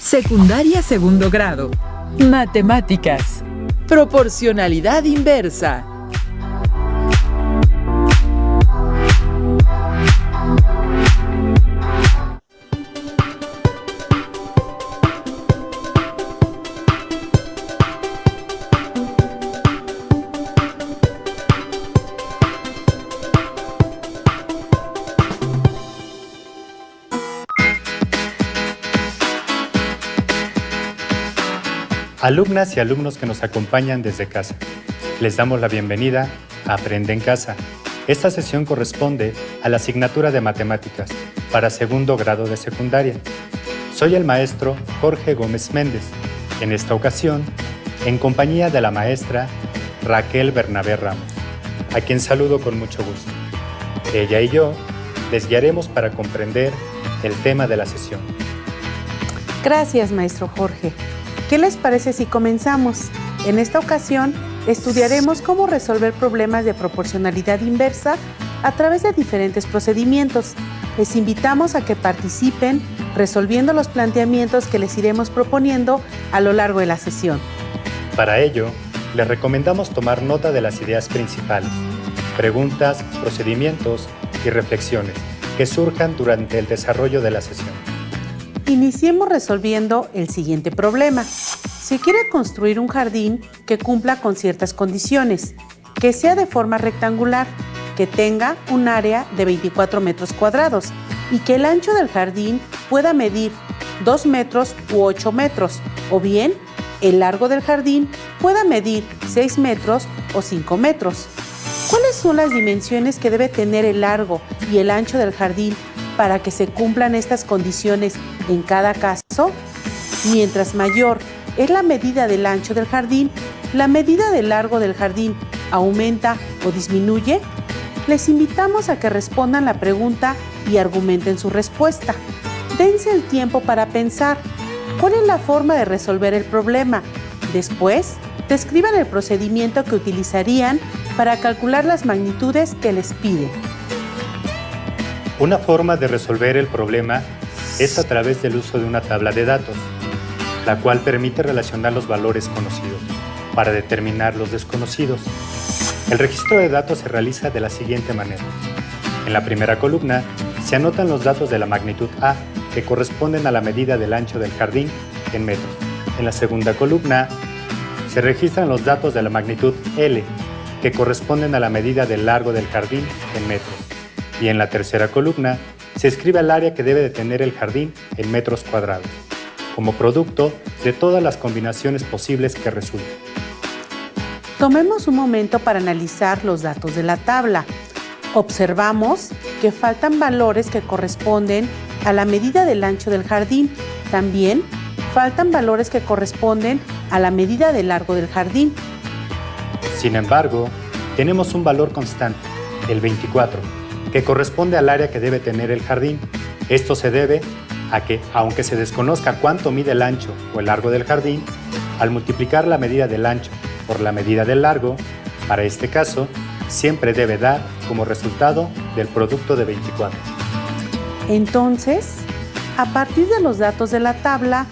Secundaria segundo grado. Matemáticas. Proporcionalidad inversa. Alumnas y alumnos que nos acompañan desde casa, les damos la bienvenida a Aprende en Casa. Esta sesión corresponde a la asignatura de Matemáticas para segundo grado de secundaria. Soy el maestro Jorge Gómez Méndez, en esta ocasión, en compañía de la maestra Raquel Bernabé Ramos, a quien saludo con mucho gusto. Ella y yo les guiaremos para comprender el tema de la sesión. Gracias, maestro Jorge. ¿Qué les parece si comenzamos? En esta ocasión, estudiaremos cómo resolver problemas de proporcionalidad inversa a través de diferentes procedimientos. Les invitamos a que participen resolviendo los planteamientos que les iremos proponiendo a lo largo de la sesión. Para ello, les recomendamos tomar nota de las ideas principales, preguntas, procedimientos y reflexiones que surjan durante el desarrollo de la sesión. Iniciemos resolviendo el siguiente problema. Se quiere construir un jardín que cumpla con ciertas condiciones, que sea de forma rectangular, que tenga un área de 24 metros cuadrados y que el ancho del jardín pueda medir 2 metros u 8 metros, o bien el largo del jardín pueda medir 6 metros o 5 metros. ¿Cuáles son las dimensiones que debe tener el largo y el ancho del jardín para que se cumplan estas condiciones en cada caso? Mientras mayor es la medida del ancho del jardín, ¿la medida del largo del jardín aumenta o disminuye? Les invitamos a que respondan la pregunta y argumenten su respuesta. Dense el tiempo para pensar. ¿Cuál es la forma de resolver el problema? Después, describan el procedimiento que utilizarían para calcular las magnitudes que les piden. Una forma de resolver el problema es a través del uso de una tabla de datos, la cual permite relacionar los valores conocidos para determinar los desconocidos. El registro de datos se realiza de la siguiente manera. En la primera columna se anotan los datos de la magnitud A, que corresponden a la medida del ancho del jardín en metros. En la segunda columna se registran los datos de la magnitud L, que corresponden a la medida del largo del jardín en metros. Y en la tercera columna se escribe el área que debe de tener el jardín en metros cuadrados, como producto de todas las combinaciones posibles que resulten. Tomemos un momento para analizar los datos de la tabla. Observamos que faltan valores que corresponden a la medida del ancho del jardín. También faltan valores que corresponden a la medida del largo del jardín. Sin embargo, tenemos un valor constante, el 24, que corresponde al área que debe tener el jardín. Esto se debe a que, aunque se desconozca cuánto mide el ancho o el largo del jardín, al multiplicar la medida del ancho por la medida del largo, para este caso, siempre debe dar como resultado del producto de 24. Entonces, a partir de los datos de la tabla,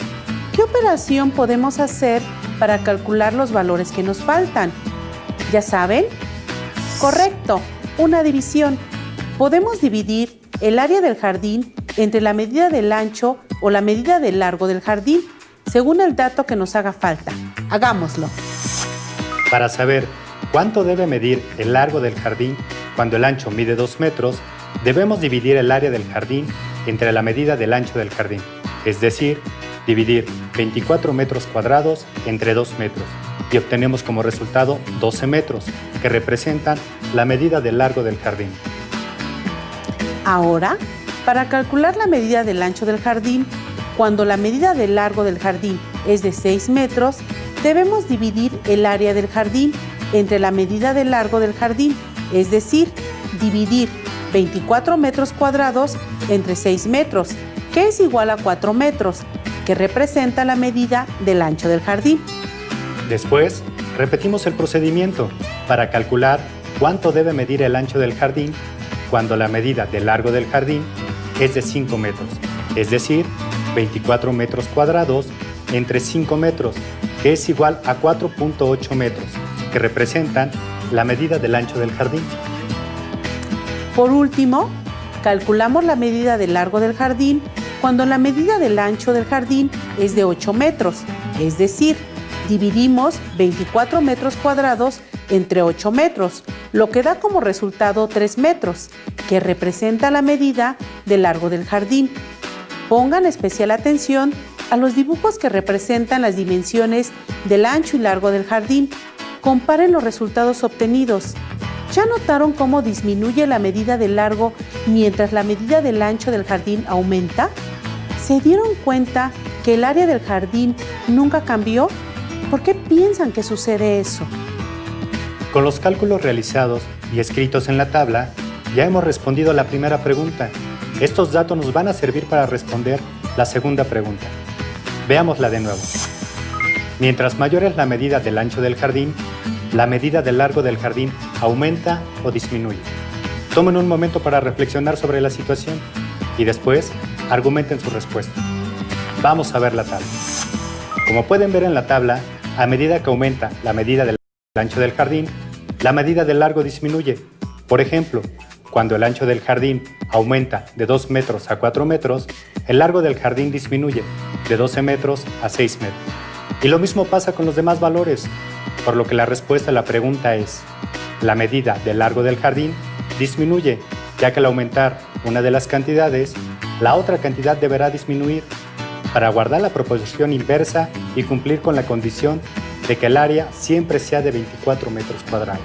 ¿qué operación podemos hacer para calcular los valores que nos faltan? ¿Ya saben? Correcto, una división. Podemos dividir el área del jardín entre la medida del ancho o la medida del largo del jardín, según el dato que nos haga falta. Hagámoslo. Para saber cuánto debe medir el largo del jardín cuando el ancho mide 2 metros, debemos dividir el área del jardín entre la medida del ancho del jardín, es decir, dividir 24 metros cuadrados entre 2 metros, y obtenemos como resultado 12 metros, que representan la medida del largo del jardín. Ahora, para calcular la medida del ancho del jardín, cuando la medida del largo del jardín es de 6 metros, debemos dividir el área del jardín entre la medida del largo del jardín, es decir, dividir 24 metros cuadrados entre 6 metros, que es igual a 4 metros, que representa la medida del ancho del jardín. Después, repetimos el procedimiento para calcular cuánto debe medir el ancho del jardín cuando la medida del largo del jardín es de 5 metros, es decir, 24 metros cuadrados entre 5 metros, que es igual a 4.8 metros, que representan la medida del ancho del jardín. Por último, calculamos la medida del largo del jardín cuando la medida del ancho del jardín es de 8 metros, es decir, dividimos 24 metros cuadrados entre 8 metros, lo que da como resultado 3 metros, que representa la medida del largo del jardín. Pongan especial atención a los dibujos que representan las dimensiones del ancho y largo del jardín. Comparen los resultados obtenidos. ¿Ya notaron cómo disminuye la medida del largo mientras la medida del ancho del jardín aumenta? ¿Se dieron cuenta que el área del jardín nunca cambió? ¿Por qué piensan que sucede eso? Con los cálculos realizados y escritos en la tabla, ya hemos respondido a la primera pregunta. Estos datos nos van a servir para responder la segunda pregunta. Veámosla de nuevo. Mientras mayor es la medida del ancho del jardín, la medida del largo del jardín aumenta o disminuye. Tomen un momento para reflexionar sobre la situación y después argumenten su respuesta. Vamos a ver la tabla. Como pueden ver en la tabla, a medida que aumenta la medida del ancho del jardín, la medida del largo disminuye. Por ejemplo, cuando el ancho del jardín aumenta de 2 metros a 4 metros, el largo del jardín disminuye de 12 metros a 6 metros. Y lo mismo pasa con los demás valores, por lo que la respuesta a la pregunta es: la medida del largo del jardín disminuye, ya que al aumentar una de las cantidades, la otra cantidad deberá disminuir para guardar la proporción inversa y cumplir con la condición de que el área siempre sea de 24 metros cuadrados.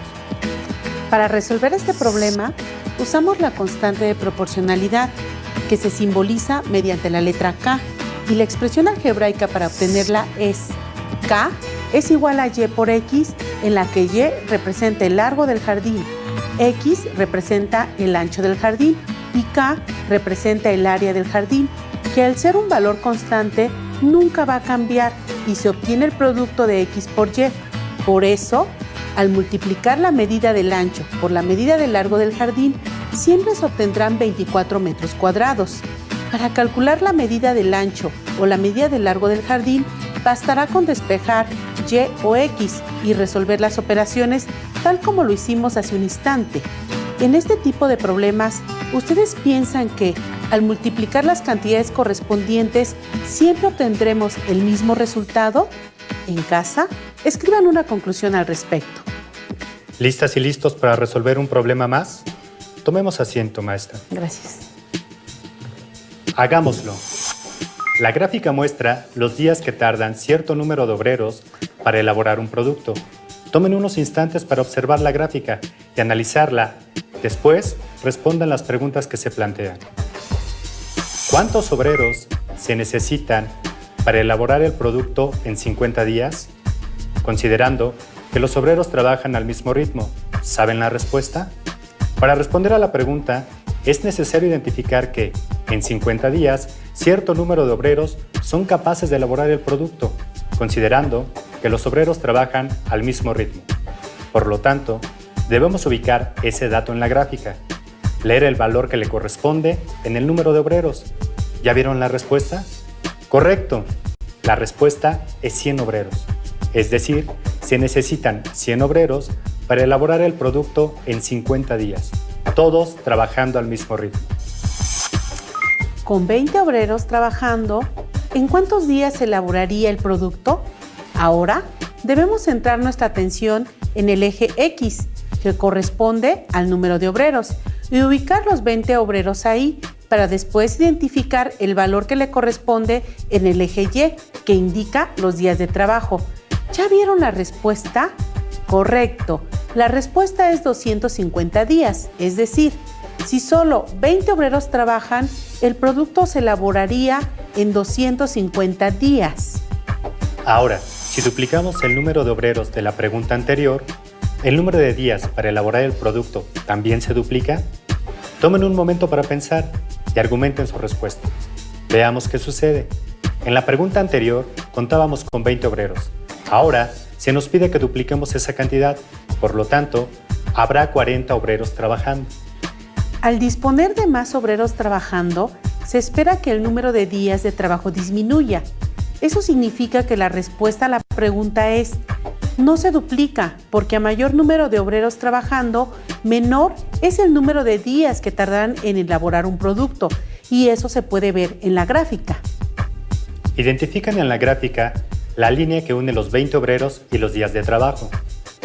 Para resolver este problema, usamos la constante de proporcionalidad, que se simboliza mediante la letra K, y la expresión algebraica para obtenerla es K es igual a Y por X, en la que Y representa el largo del jardín, X representa el ancho del jardín y K representa el área del jardín, que al ser un valor constante nunca va a cambiar y se obtiene el producto de X por Y. Por eso, al multiplicar la medida del ancho por la medida del largo del jardín, siempre se obtendrán 24 metros cuadrados. Para calcular la medida del ancho o la medida del largo del jardín, bastará con despejar Y o X y resolver las operaciones tal como lo hicimos hace un instante. En este tipo de problemas, ¿ustedes piensan que al multiplicar las cantidades correspondientes siempre obtendremos el mismo resultado? En casa, escriban una conclusión al respecto. ¿Listas y listos para resolver un problema más? Tomemos asiento, maestra. Gracias. Hagámoslo. La gráfica muestra los días que tardan cierto número de obreros para elaborar un producto. Tomen unos instantes para observar la gráfica y analizarla. Después, respondan las preguntas que se plantean. ¿Cuántos obreros se necesitan para elaborar el producto en 50 días? Considerando que los obreros trabajan al mismo ritmo, ¿saben la respuesta? Para responder a la pregunta, es necesario identificar que, en 50 días, cierto número de obreros son capaces de elaborar el producto, considerando que los obreros trabajan al mismo ritmo. Por lo tanto, debemos ubicar ese dato en la gráfica, leer el valor que le corresponde en el número de obreros. ¿Ya vieron la respuesta? ¡Correcto! La respuesta es 100 obreros. Es decir, se necesitan 100 obreros para elaborar el producto en 50 días, todos trabajando al mismo ritmo. Con 20 obreros trabajando, ¿en cuántos días se elaboraría el producto? Ahora debemos centrar nuestra atención en el eje X, que corresponde al número de obreros, y ubicar los 20 obreros ahí, para después identificar el valor que le corresponde en el eje Y, que indica los días de trabajo. ¿Ya vieron la respuesta? Correcto. La respuesta es 250 días, es decir, si solo 20 obreros trabajan, el producto se elaboraría en 250 días. Ahora, si duplicamos el número de obreros de la pregunta anterior, ¿el número de días para elaborar el producto también se duplica? Tomen un momento para pensar y argumenten su respuesta. Veamos qué sucede. En la pregunta anterior contábamos con 20 obreros. Ahora se nos pide que dupliquemos esa cantidad, por lo tanto, habrá 40 obreros trabajando. Al disponer de más obreros trabajando, se espera que el número de días de trabajo disminuya. Eso significa que la respuesta a la pregunta es: no se duplica, porque a mayor número de obreros trabajando, menor es el número de días que tardan en elaborar un producto, y eso se puede ver en la gráfica. Identifican en la gráfica la línea que une los 20 obreros y los días de trabajo.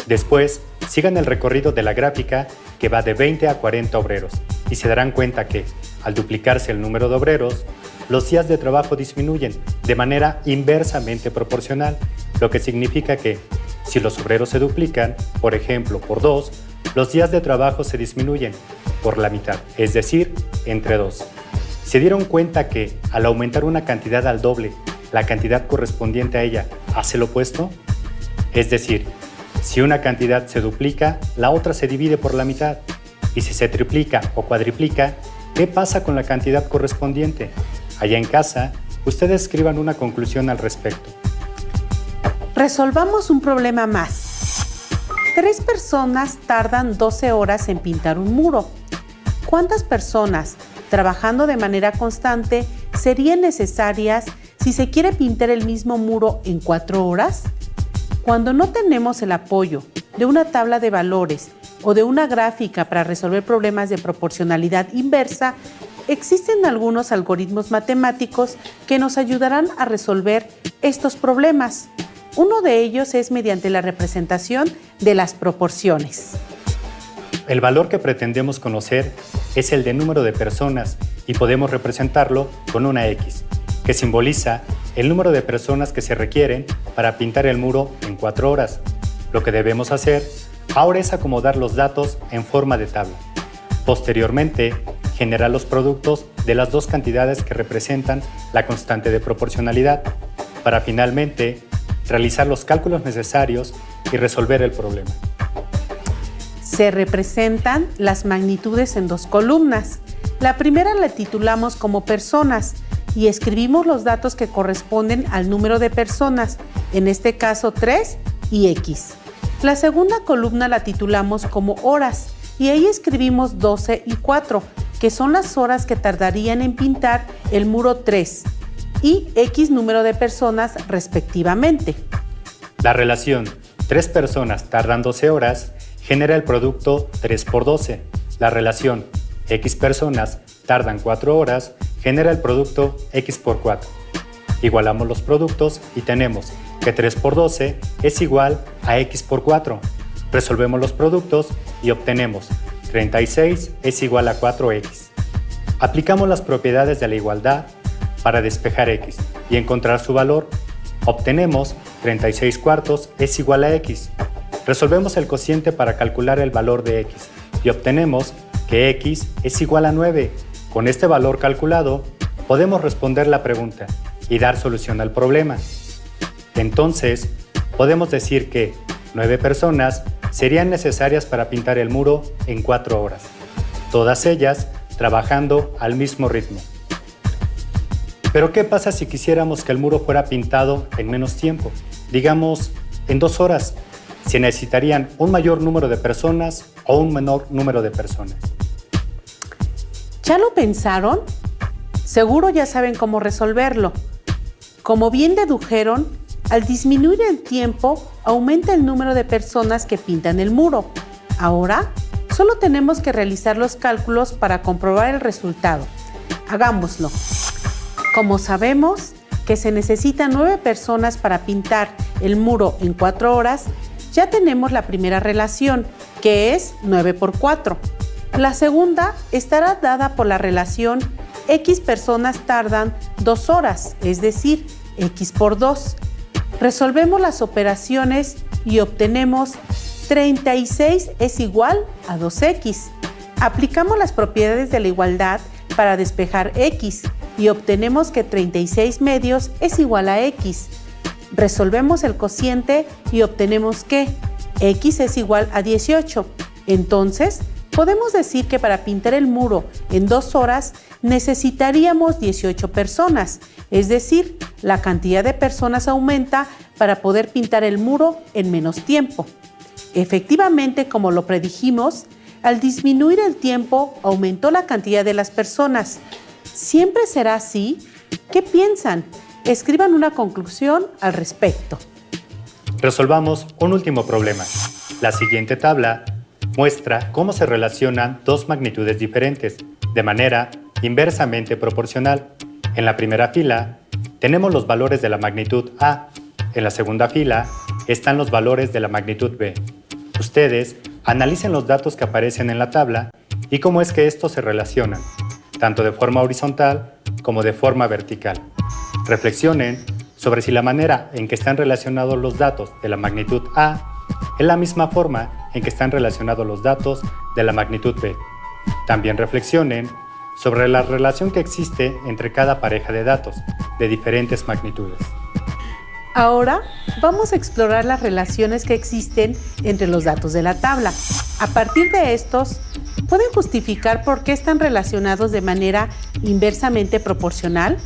Después, sigan el recorrido de la gráfica que va de 20 a 40 obreros y se darán cuenta que, al duplicarse el número de obreros, los días de trabajo disminuyen de manera inversamente proporcional, lo que significa que, si los obreros se duplican, por ejemplo, por 2, los días de trabajo se disminuyen por la mitad, es decir, entre 2. ¿Se dieron cuenta que, al aumentar una cantidad al doble, la cantidad correspondiente a ella hace lo opuesto? Es decir, si una cantidad se duplica, la otra se divide por la mitad. Y si se triplica o cuadriplica, ¿qué pasa con la cantidad correspondiente? Allá en casa, ustedes escriban una conclusión al respecto. Resolvamos un problema más. 3 personas tardan 12 horas en pintar un muro. ¿Cuántas personas, trabajando de manera constante, serían necesarias si se quiere pintar el mismo muro en 4 horas? Cuando no tenemos el apoyo de una tabla de valores o de una gráfica para resolver problemas de proporcionalidad inversa, existen algunos algoritmos matemáticos que nos ayudarán a resolver estos problemas. Uno de ellos es mediante la representación de las proporciones. El valor que pretendemos conocer es el de número de personas y podemos representarlo con una X, que simboliza el número de personas que se requieren para pintar el muro en 4 horas. Lo que debemos hacer ahora es acomodar los datos en forma de tabla. Posteriormente, generar los productos de las dos cantidades que representan la constante de proporcionalidad, para finalmente realizar los cálculos necesarios y resolver el problema. Se representan las magnitudes en 2 columnas. La primera la titulamos como personas y escribimos los datos que corresponden al número de personas, en este caso 3 y X. La segunda columna la titulamos como horas y ahí escribimos 12 y 4, que son las horas que tardarían en pintar el muro 3 y X número de personas respectivamente. La relación 3 personas tardan 12 horas genera el producto 3 por 12. La relación X personas tardan 4 horas genera el producto X por 4. Igualamos los productos y tenemos que 3 por 12 es igual a X por 4. Resolvemos los productos y obtenemos 36 es igual a 4X. Aplicamos las propiedades de la igualdad para despejar X y encontrar su valor. Obtenemos 36 cuartos es igual a X. Resolvemos el cociente para calcular el valor de X y obtenemos que X es igual a 9. Con este valor calculado, podemos responder la pregunta y dar solución al problema. Entonces, podemos decir que 9 personas serían necesarias para pintar el muro en 4 horas, todas ellas trabajando al mismo ritmo. Pero ¿qué pasa si quisiéramos que el muro fuera pintado en menos tiempo? Digamos, en 2 horas. ¿Se necesitarían un mayor número de personas o un menor número de personas? ¿Ya lo pensaron? Seguro ya saben cómo resolverlo. Como bien dedujeron, al disminuir el tiempo, aumenta el número de personas que pintan el muro. Ahora, solo tenemos que realizar los cálculos para comprobar el resultado. Hagámoslo. Como sabemos que se necesitan 9 personas para pintar el muro en 4 horas, ya tenemos la primera relación, que es 9 por 4. La segunda estará dada por la relación X personas tardan 2 horas, es decir, X por 2. Resolvemos las operaciones y obtenemos 36 es igual a 2X. Aplicamos las propiedades de la igualdad para despejar X y obtenemos que 36 medios es igual a X. Resolvemos el cociente y obtenemos que X es igual a 18. Entonces, podemos decir que para pintar el muro en 2 horas necesitaríamos 18 personas, es decir, la cantidad de personas aumenta para poder pintar el muro en menos tiempo. Efectivamente, como lo predijimos, al disminuir el tiempo aumentó la cantidad de las personas. ¿Siempre será así? ¿Qué piensan? Escriban una conclusión al respecto. Resolvamos un último problema. La siguiente tabla muestra cómo se relacionan dos magnitudes diferentes, de manera inversamente proporcional. En la primera fila tenemos los valores de la magnitud A. En la segunda fila están los valores de la magnitud B. Ustedes analicen los datos que aparecen en la tabla y cómo es que estos se relacionan, tanto de forma horizontal como de forma vertical. Reflexionen sobre si la manera en que están relacionados los datos de la magnitud A es la misma forma en que están relacionados los datos de la magnitud B. También reflexionen sobre la relación que existe entre cada pareja de datos de diferentes magnitudes. Ahora vamos a explorar las relaciones que existen entre los datos de la tabla. A partir de estos, ¿pueden justificar por qué están relacionados de manera inversamente proporcional?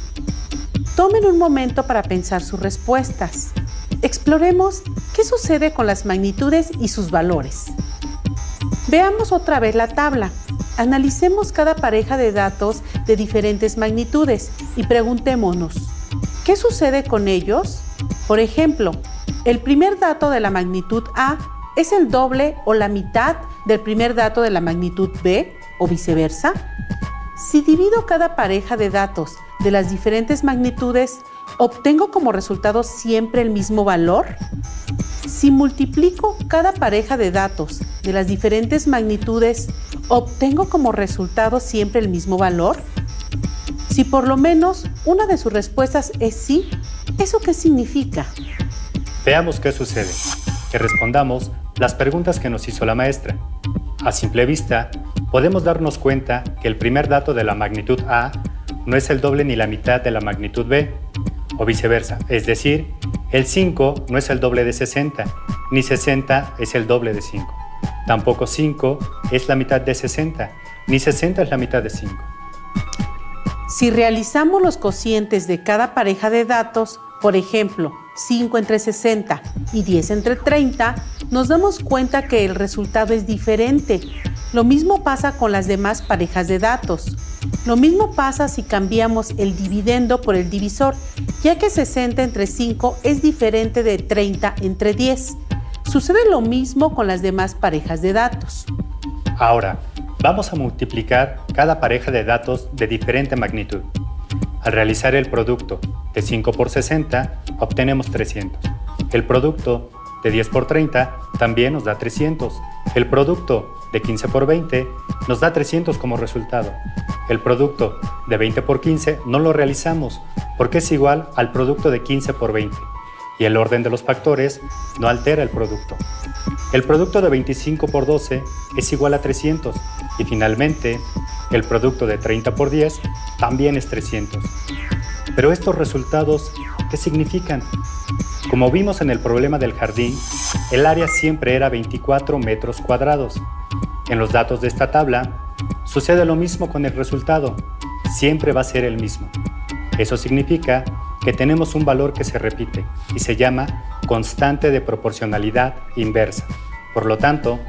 Tomen un momento para pensar sus respuestas. Exploremos qué sucede con las magnitudes y sus valores. Veamos otra vez la tabla. Analicemos cada pareja de datos de diferentes magnitudes y preguntémonos, ¿qué sucede con ellos? Por ejemplo, el primer dato de la magnitud A es el doble o la mitad del primer dato de la magnitud B o viceversa. Si divido cada pareja de datos de las diferentes magnitudes, ¿obtengo como resultado siempre el mismo valor? Si multiplico cada pareja de datos de las diferentes magnitudes, ¿obtengo como resultado siempre el mismo valor? Si por lo menos una de sus respuestas es sí, ¿eso qué significa? Veamos qué sucede. Que respondamos las preguntas que nos hizo la maestra. A simple vista, podemos darnos cuenta que el primer dato de la magnitud A no es el doble ni la mitad de la magnitud B, o viceversa, es decir, el 5 no es el doble de 60, ni 60 es el doble de 5. Tampoco 5 es la mitad de 60, ni 60 es la mitad de 5. Si realizamos los cocientes de cada pareja de datos, por ejemplo, 5 entre 60 y 10 entre 30, nos damos cuenta que el resultado es diferente. Lo mismo pasa con las demás parejas de datos. Lo mismo pasa si cambiamos el dividendo por el divisor, ya que 60 entre 5 es diferente de 30 entre 10. Sucede lo mismo con las demás parejas de datos. Ahora, vamos a multiplicar cada pareja de datos de diferente magnitud. Al realizar el producto de 5 por 60, obtenemos 300. El producto de 10 por 30 también nos da 300. El producto de 15 por 20 nos da 300 como resultado. El producto de 20 por 15 no lo realizamos porque es igual al producto de 15 por 20 y el orden de los factores no altera el producto. El producto de 25 por 12 es igual a 300 y finalmente el producto de 30 por 10 también es 300. Pero estos resultados, ¿qué significan? Como vimos en el problema del jardín, el área siempre era 24 metros cuadrados. En los datos de esta tabla, sucede lo mismo con el resultado, siempre va a ser el mismo. Eso significa que tenemos un valor que se repite y se llama constante de proporcionalidad inversa. Por lo tanto,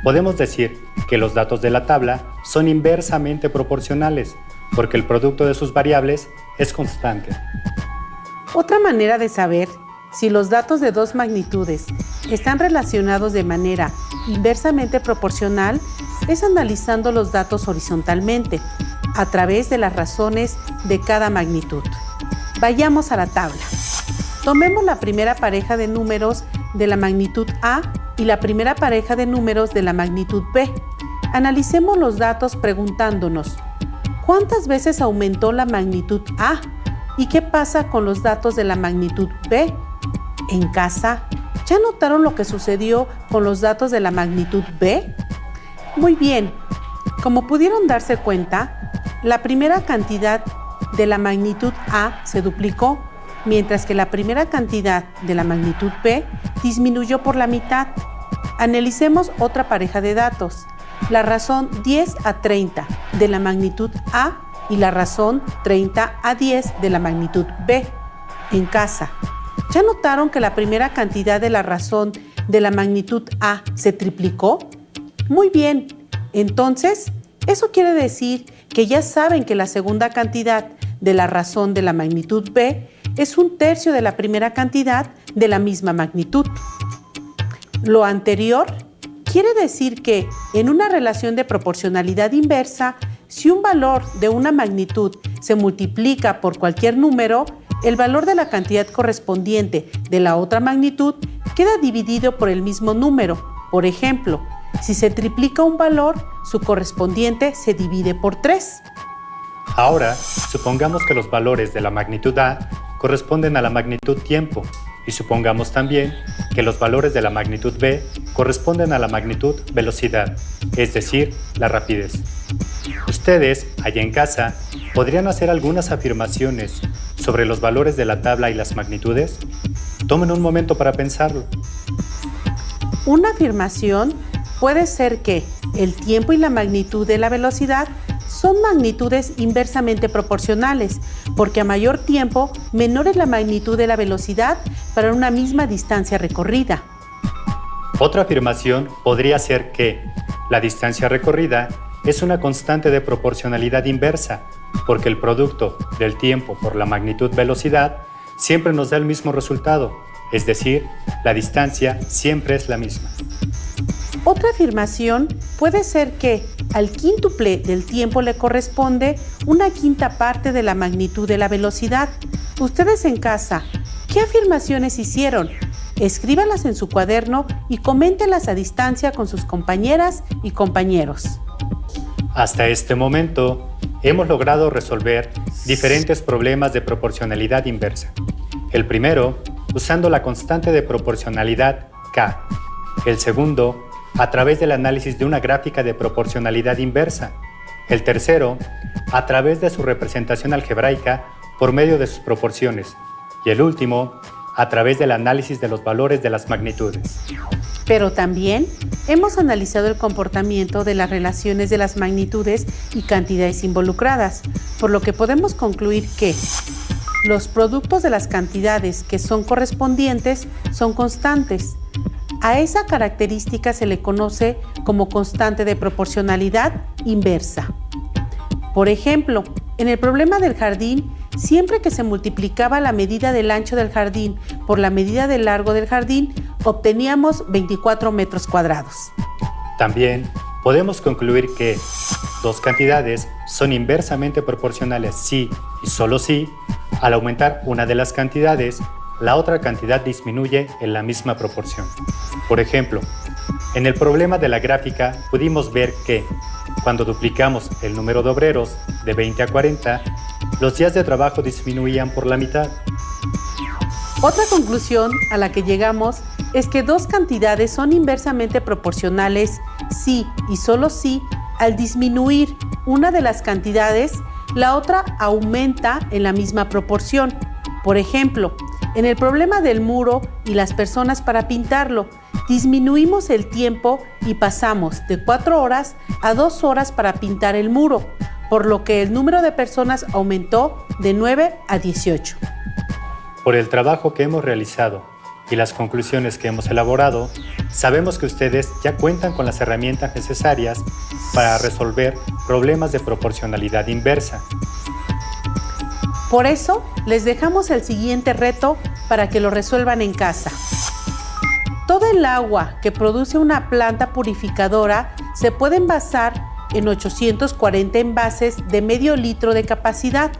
podemos decir que los datos de la tabla son inversamente proporcionales porque el producto de sus variables es constante. Otra manera de saber si los datos de dos magnitudes están relacionados de manera inversamente proporcional es analizando los datos horizontalmente a través de las razones de cada magnitud. Vayamos a la tabla. Tomemos la primera pareja de números de la magnitud A y la primera pareja de números de la magnitud B. Analicemos los datos preguntándonos, ¿cuántas veces aumentó la magnitud A? ¿Y qué pasa con los datos de la magnitud B? En casa, ¿ya notaron lo que sucedió con los datos de la magnitud B? Muy bien, como pudieron darse cuenta, la primera cantidad de la magnitud A se duplicó, mientras que la primera cantidad de la magnitud B disminuyó por la mitad. Analicemos otra pareja de datos, la razón 10 a 30 de la magnitud A y la razón 30 a 10 de la magnitud B. En casa, ¿ya notaron que la primera cantidad de la razón de la magnitud A se triplicó? Muy bien, entonces, eso quiere decir que ya saben que la segunda cantidad de la razón de la magnitud b es 1/3 de la primera cantidad de la misma magnitud. Lo anterior quiere decir que en una relación de proporcionalidad inversa, si un valor de una magnitud se multiplica por cualquier número, el valor de la cantidad correspondiente de la otra magnitud queda dividido por el mismo número. Por ejemplo, si se triplica un valor, su correspondiente se divide por 3. Ahora, supongamos que los valores de la magnitud A corresponden a la magnitud tiempo y supongamos también que los valores de la magnitud B corresponden a la magnitud velocidad, es decir, la rapidez. Ustedes, allá en casa, ¿podrían hacer algunas afirmaciones sobre los valores de la tabla y las magnitudes? Tomen un momento para pensarlo. Una afirmación puede ser que el tiempo y la magnitud de la velocidad son magnitudes inversamente proporcionales, porque a mayor tiempo, menor es la magnitud de la velocidad para una misma distancia recorrida. Otra afirmación podría ser que la distancia recorrida es una constante de proporcionalidad inversa, porque el producto del tiempo por la magnitud velocidad siempre nos da el mismo resultado, es decir, la distancia siempre es la misma. Otra afirmación puede ser que al quíntuple del tiempo le corresponde una quinta parte de la magnitud de la velocidad. Ustedes en casa, ¿qué afirmaciones hicieron? Escríbalas en su cuaderno y coméntelas a distancia con sus compañeras y compañeros. Hasta este momento, hemos logrado resolver diferentes problemas de proporcionalidad inversa. El primero, usando la constante de proporcionalidad K. El segundo, a través del análisis de una gráfica de proporcionalidad inversa. El tercero, a través de su representación algebraica por medio de sus proporciones. Y el último, a través del análisis de los valores de las magnitudes. Pero también hemos analizado el comportamiento de las relaciones de las magnitudes y cantidades involucradas, por lo que podemos concluir que los productos de las cantidades que son correspondientes son constantes. A esa característica se le conoce como constante de proporcionalidad inversa. Por ejemplo, en el problema del jardín, siempre que se multiplicaba la medida del ancho del jardín por la medida del largo del jardín, obteníamos 24 metros cuadrados. También podemos concluir que dos cantidades son inversamente proporcionales si y solo si, al aumentar una de las cantidades, la otra cantidad disminuye en la misma proporción. Por ejemplo, en el problema de la gráfica pudimos ver que, cuando duplicamos el número de obreros de 20 a 40, los días de trabajo disminuían por la mitad. Otra conclusión a la que llegamos es que dos cantidades son inversamente proporcionales si y solo si, al disminuir una de las cantidades, la otra aumenta en la misma proporción. Por ejemplo, en el problema del muro y las personas para pintarlo, disminuimos el tiempo y pasamos de 4 horas a 2 horas para pintar el muro, por lo que el número de personas aumentó de 9 a 18. Por el trabajo que hemos realizado y las conclusiones que hemos elaborado, sabemos que ustedes ya cuentan con las herramientas necesarias para resolver problemas de proporcionalidad inversa. Por eso, les dejamos el siguiente reto para que lo resuelvan en casa. Todo el agua que produce una planta purificadora se puede envasar en 840 envases de medio litro de capacidad.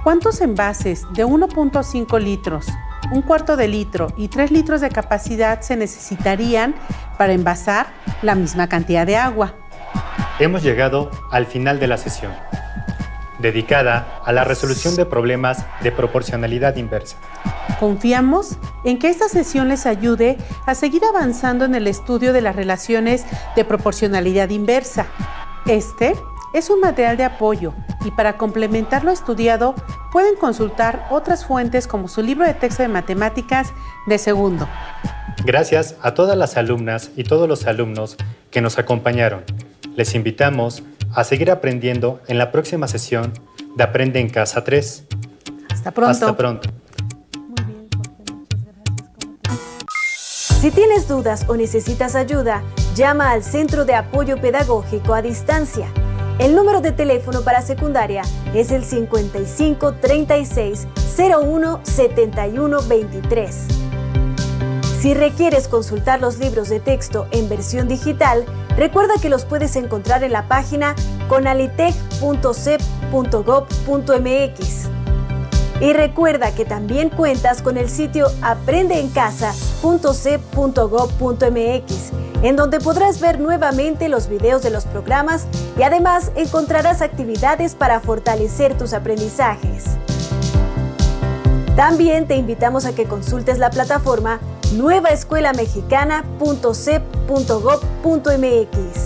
¿Cuántos envases de 1.5 litros, un cuarto de litro y 3 litros de capacidad se necesitarían para envasar la misma cantidad de agua? Hemos llegado al final de la sesión, dedicada a la resolución de problemas de proporcionalidad inversa. Confiamos en que esta sesión les ayude a seguir avanzando en el estudio de las relaciones de proporcionalidad inversa. Este es un material de apoyo y para complementar lo estudiado pueden consultar otras fuentes como su libro de texto de matemáticas de segundo. Gracias a todas las alumnas y todos los alumnos que nos acompañaron. Les invitamos a seguir aprendiendo en la próxima sesión de Aprende en Casa 3. Hasta pronto. Hasta pronto. Muy bien, Jorge, muchas gracias. Si tienes dudas o necesitas ayuda, llama al Centro de Apoyo Pedagógico a Distancia. El número de teléfono para secundaria es el 55 36 01 71 23. Si requieres consultar los libros de texto en versión digital, recuerda que los puedes encontrar en la página conalitec.cep.gov.mx. Y recuerda que también cuentas con el sitio aprendeencasa.cep.gov.mx, en donde podrás ver nuevamente los videos de los programas y además encontrarás actividades para fortalecer tus aprendizajes. También te invitamos a que consultes la plataforma nuevaescuelamexicana.cep.gov.mx.